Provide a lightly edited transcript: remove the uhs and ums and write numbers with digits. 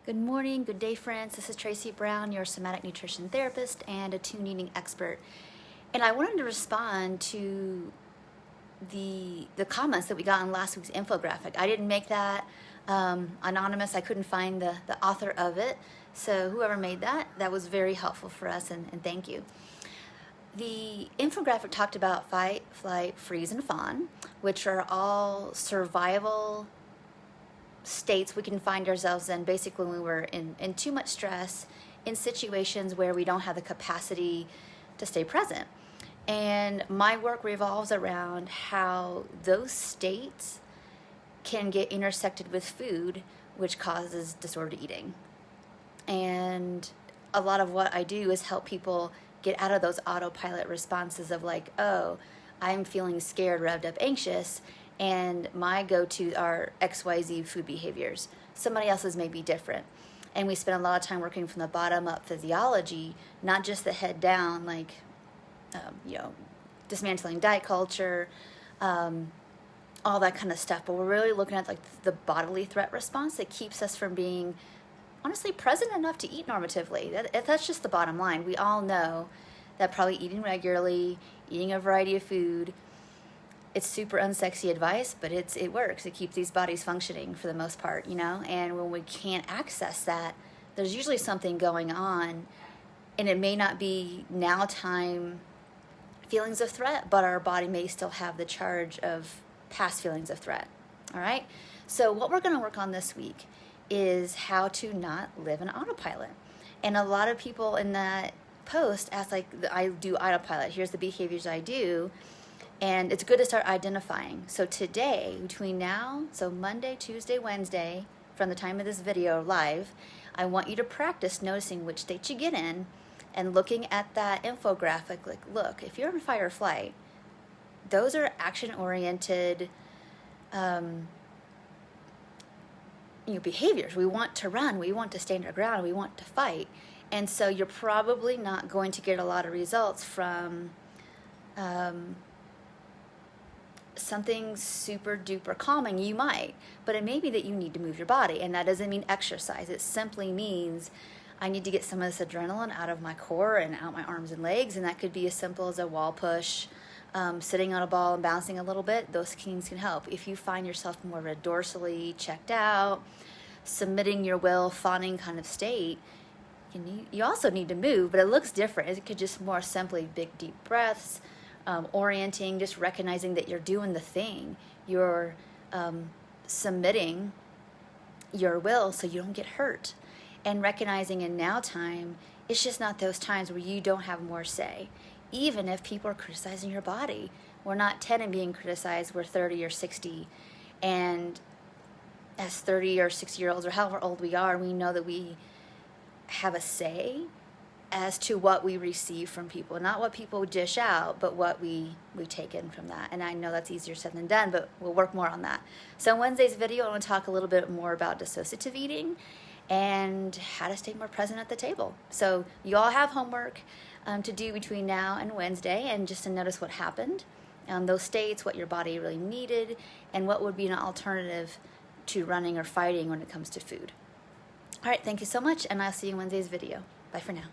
Good morning, good day friends. This is Tracy Brown, your somatic nutrition therapist and attuned eating expert. And I wanted to respond to the comments that we got on last week's infographic. I didn't make that anonymous. I couldn't find the author of it. So whoever made that was very helpful for us, and thank you. The infographic talked about fight, flight, freeze, and fawn, which are all survival states we can find ourselves in basically when we're in too much stress, in situations where we don't have the capacity to stay present. And my work revolves around how those states can get intersected with food, which causes disordered eating. And a lot of what I do is help people get out of those autopilot responses of like, oh, I'm feeling scared, revved up, anxious, and my go-to are XYZ food behaviors. Somebody else's may be different. And we spend a lot of time working from the bottom up physiology, not just the head down, like, dismantling diet culture, all that kind of stuff. But we're really looking at like the bodily threat response that keeps us from being honestly present enough to eat normatively. That's just the bottom line. We all know that probably eating regularly, eating a variety of food, it's super unsexy advice, but it works. It keeps these bodies functioning for the most part, and when we can't access that, there's usually something going on, and it may not be now time feelings of threat, but our body may still have the charge of past feelings of threat. All right, so what we're going to work on this week is how to not live in autopilot. And a lot of people in that post ask, like, I do autopilot, here's the behaviors I do. And it's good to start identifying. So today, between now, so Monday, Tuesday, Wednesday, from the time of this video live, I want you to practice noticing which state you get in and looking at that infographic. Like, look, if you're in fight or flight, those are action-oriented behaviors. We want to run, we want to stand our ground, we want to fight. And so you're probably not going to get a lot of results from something super duper calming. You might, but it may be that you need to move your body, and that doesn't mean exercise. It simply means I need to get some of this adrenaline out of my core and out my arms and legs, and that could be as simple as a wall push, sitting on a ball and bouncing a little bit. Those things can help. If you find yourself more of a dorsally checked out, submitting your will, fawning kind of state, you also need to move, but it looks different. It could just more simply big deep breaths, orienting, just recognizing that you're doing the thing. You're submitting your will so you don't get hurt. And recognizing in now time, it's just not those times where you don't have more say. Even if people are criticizing your body. We're not 10 and being criticized, we're 30 or 60. And as 30 or 60-year-olds or however old we are, we know that we have a say as to what we receive from people, not what people dish out, but what we take in from that. And I know that's easier said than done, but we'll work more on that. So in Wednesday's video, I want to talk a little bit more about dissociative eating and how to stay more present at the table. So you all have homework to do between now and Wednesday, and just to notice what happened, those states, what your body really needed, and what would be an alternative to running or fighting when it comes to food. All right, thank you so much, and I'll see you in Wednesday's video. Bye for now.